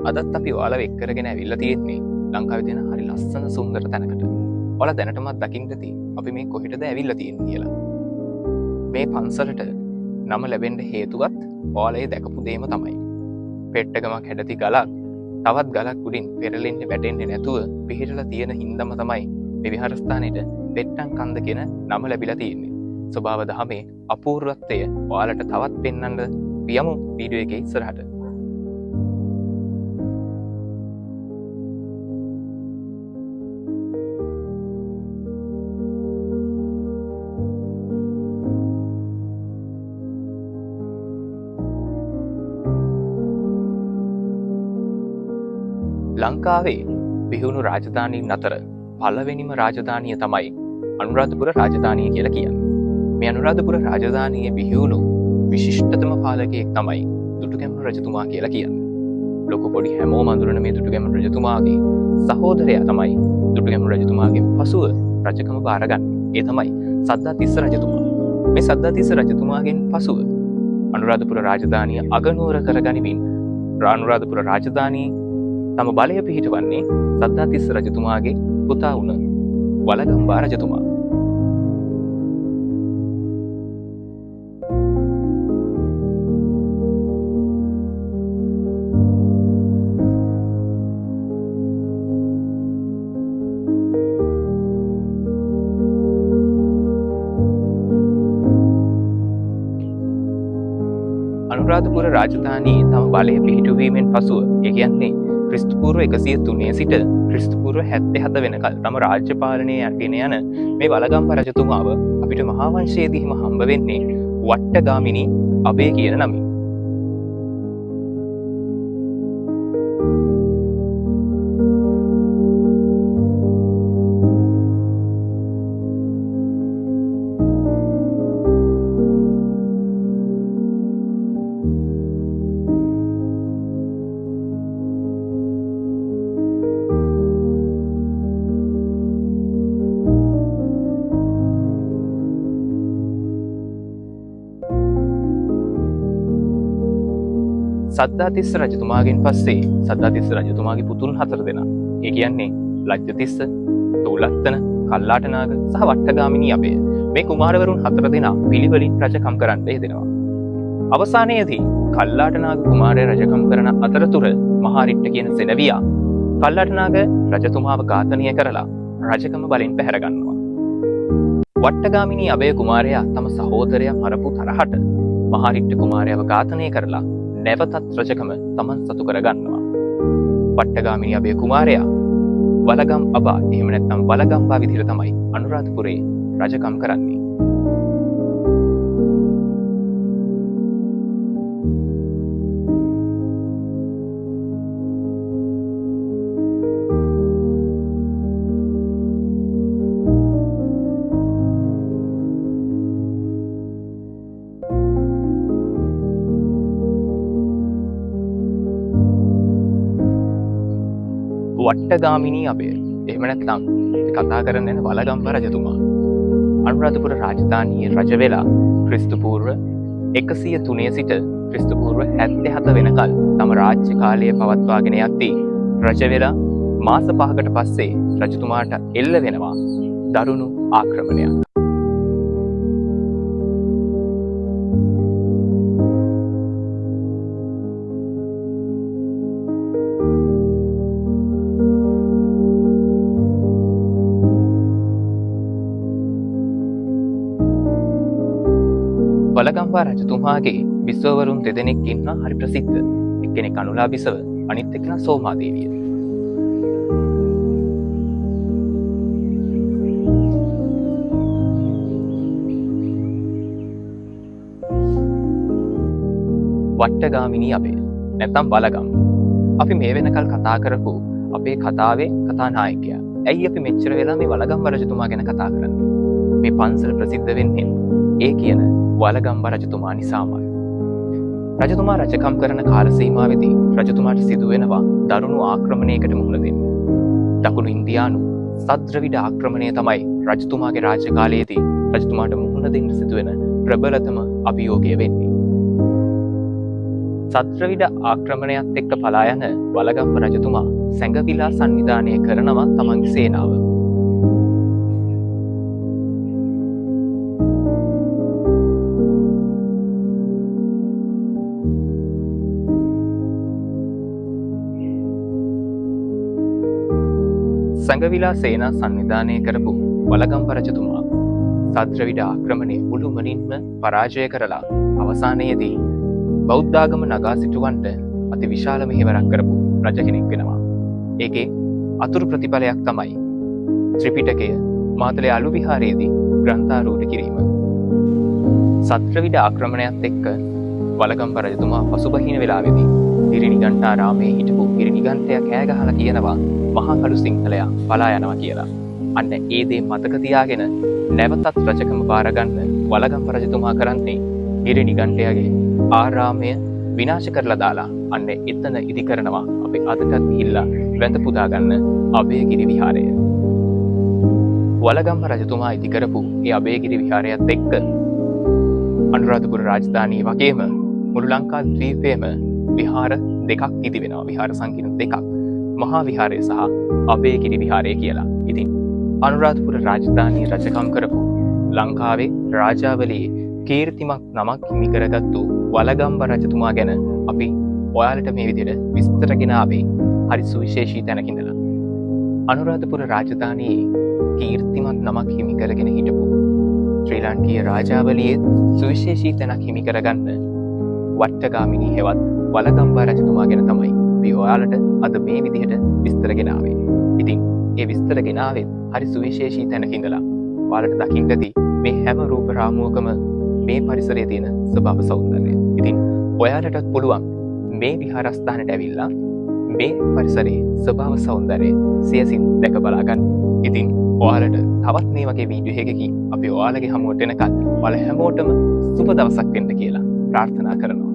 අදත් අපි ඔයාලව එක් කරගෙන ඇවිල්ලා තියෙන්නේ ලංකාවේ තියෙන හරි ලස්සන සුන්දර තැනකට. ඔයාලා දැනටමත් දකින්න ඇති අපි මේ කොහෙටද ඇවිල්ලා තියෙන්නේ කියලා. මේ පන්සලට නම ලැබෙන්න හේතුවත් ඔයාලා ඒ දැකපු දේම තමයි. පෙට්ටගමක් හැඩති ගලක් තවත් ගලක් උඩින් පෙරලෙන්නේ වැටෙන්නේ නැතුව පිහිටලා තියෙන හින්දාම තමයි මේ විහාරස්ථානෙට පෙට්ටම් කන්ද කියන නම ලැබිලා තියෙන්නේ. ස්වභාව දහමේ අපූර්වත්වය ඔයාලට තවත් පෙන්වන්න යමු වීඩියෝ එකේ ඉස්සරහට. ලංකාවේ විහුණු රාජධානීන් අතර පළවෙනිම රාජධානිය තමයි අනුරාධපුර රාජධානිය කියලා කියන්නේ. මේ අනුරාධපුර රාජධානියේ විහුණු විශිෂ්ටතම පාලකයෙක් තමයි දුටුගැමුණු රජතුමා කියලා කියන්නේ. ලොකු පොඩි හැමෝම අඳුරන මේ දුටුගැමුණු රජතුමාගේ සහෝදරයා තමයි දුටුගැමුණු රජතුමාගෙන් පසුව රජකම බාරගන්නේ. ඒ තමයි සද්ධාතිස්ස රජතුමා. මේ සද්ධාතිස්ස රජතුමාගෙන් පසුව අනුරාධපුර රාජධානිය අගනුවර කරගනිමින් අනුරාධපුර රාජධානියේ තම බලය පිහිටවන්නේ සද්ධාතිස්ස රජතුමාගේ පුතා වුණ වළගම්බා රජතුමා. අනුරාධපුර රාජධානියේ තම බලය පිහිටුවීමෙන් පසුව ඒ කියන්නේ ක්‍රිස්තු පූර්ව 103 සිට ක්‍රිස්තු පූර්ව 77 වෙනකල් තම රාජ්‍ය පාලනය යගෙන යන මේ වළගම්බා රජතුමාව අපිට මහා වංශයේදීම හම්බ වෙන්නේ වට්ටගාමිනී අබේ කියන නමින්. සද්ධාතිස්ස රජතුමාගෙන් පස්සේ සද්ධාතිස්ස රජතුමාගේ පුතුන් 4 දෙනා. ඒ කියන්නේ ලජ්ජතිස්ස, තෝලත්තන, කල්ලාටනාග සහ වට්ටගාමිනී අබේ. මේ කුමාරවරුන් 4 දෙනා පිළිවෙලින් රජකම් කරන්න යෙදෙනවා. අවසානයේදී කල්ලාටනාග කුමාරයා රජකම් කරන අතරතුර මහාරිට්ට කියන සෙනවියා කල්ලාටනාග රජතුමාව ඝාතනය කරලා රජකම බලෙන් පැහැර ගන්නවා. වට්ටගාමිනී අබේ කුමාරයා තම සහෝදරයා මරපු තරහට මහාරිට්ට කුමාරයාව ඝාතනය කරලා නැවතත් රජකම තමන් සතු කරගන්නවා. වට්ටගාමිනී අබේ කුමාරයා වළගම් අබා එහෙම නැත්නම් වළගම්බා විදිහට තමයි අනුරාධපුරේ රජකම් කරන්නේ. වට්ටගාමිනී අබේ එහෙම නැත්නම් කතා කරන්න යන වළගම්බා රජතුමා අනුරාධපුර රාජධානියේ රජ වෙලා ක්‍රිස්තු පූර්ව 103 සිට ක්‍රිස්තු පූර්ව 77 වෙනකල් තම රාජ්‍ය කාලය පවත්වාගෙන යද්දී රජ වෙලා මාස 5කට පස්සේ රජතුමාට එල්ල වෙනවා දරුණු ආක්‍රමණයක්. වළගම්බා රජතුමාගේ බිසවවරුන් 2 දෙනෙක් ඉන්නා හරි ප්‍රසිද්ධ. එක්කෙනෙක් අනුලා බිසව, අනිත් එක්කෙනා සෝමාදේවිය. වට්ටගාමිනී අබේ නැත්නම් වළගම්. අපි මේ වෙනකල් කතා කරපු අපේ කතාවේ කතානායකයා. ඇයි අපි මෙච්චර වෙලා මේ වළගම්බා රජතුමා ගැන කතා කරන්නේ? මේ පන්සල ප්‍රසිද්ධ වෙන්නේ ඒ කියන වළගම්බා රජතුමා නිසාමයි. රජතුමා රජකම් කරන කාල සීමාවෙදී රජතුමාට සිදු වෙනවා දරුණු ආක්‍රමණයකට මුහුණ දෙන්න. දකුණු ඉන්දියානු සද්‍රවිඩ ආක්‍රමණය තමයි රජතුමාගේ රාජ්‍ය කාලයේදී රජතුමාට මුහුණ දෙන්න සිදුවෙන ප්‍රබලතම අභියෝගය වෙන්නේ. සත්‍රවිඩ ආක්‍රමණයත් එක්ක පලා යන වලගම්බ රජතුමා සැඟවිලා සංවිධානය කරනවා තමන්ගේ සේනාව. සැඟවිලා සේනා සංවිධානය කරපු වලගම්බ රජතුමා සත්‍රවිඩ ආක්‍රමණය මුළුමනින්ම පරාජය කරලා අවසානයේදී බෞද්ධාගම නගා සිටුවන්ට අති විශාල මෙහෙවරක් කරපු රජ කෙනෙක් වෙනවා. ඒකේ අතුරු ප්‍රතිඵලයක් තමයි ත්‍රිපිටකය මාතලේ අලු විහාරයේදී ග්‍රන්ථාරූඪ කිරීම. සත්‍රවිඩ ආක්‍රමණයත් එක්ක වලගම්බ රජතුමා පසුබහින වෙලාවේදී ගිරිනිගණ්ඨාරාමයේ හිටපු ගිරිනිගණ්ඨයා කෑ ගහලා කියනවා මහා කළු සිංහලයා පලා යනවා කියලා. අන්න ඒ දේ මතක තියාගෙන නැවතත් රජකම බාරගන්න වලගම්බ රජතුමා කරන්නේ ගිරිනිගණ්ඨයාගේ ආරාමය විනාශ කරලා දාලා අන්න එතන ඉදි කරනවා අපි අදටත් ගිහිල්ලා වැඳ පුදා ගන්න අභයගිරි විහාරය. වලගම්බ රජතුමා ඉදි කරපු ඒ අභයගිරි විහාරයත් එක්ක අනුරාධපුර රාජධානිය වගේම මුළු ලංකා ද්වීපයේම විහාර දෙකක් ඉදි වෙනවා. විහාර සංකීර්ණ දෙකක්. මහා විහාරය සහ අභයගිරි විහාරය කියලා. ඉතින් අනුරාධපුර රාජධානිය රජකම් කරපු ලංකාවේ රාජාවලියේ කීර්තිමත් නමක් හිමි කරගත්තු වලගම්බ රජතුමා ගැන අපි ඔයාලට මේ විදිහට විස්තරගෙන ආවේ හරි සුවිශේෂී තැනක ඉඳලා. අනුරාධපුර රාජධානියේ කීර්තිමත් නමක් හිමි කරගෙන හිටපු ශ්‍රී ලාංකීය රාජාවලියේ සුවිශේෂී තැනක් හිමි කරගන්න වට්ටගාමිනී හෙවත් වලගම්බ රජතුමා ගැන තමයි අපි ඔයාලට අද මේ විදිහට විස්තරගෙන ආවේ. ඉතින් ඒ විස්තරගෙන ආවේ හරි සුවිශේෂී තැනක ඉඳලා. ඔයාලට දකින්නදී මේ හැම රූප රාමුවකම මේ පරිසරයේ තියෙන ස්වභාව සෞන්දර්යය. ඉතින් ඔයාලටත් පුළුවන් මේ විහාරස්ථානට ඇවිල්ලා මේ පරිසරයේ ස්වභාව සෞන්දර්යය සියසින් දැක බලා ගන්න. ඉතින් ඔයාලට තවත් මේ වගේ වීඩියෝ එකකින් අපි ඔයාලගේ හමුවට එනකන් ඔයාලා හැමෝටම සුබ දවසක් වෙන්න කියලා ප්‍රාර්ථනා කරනවා.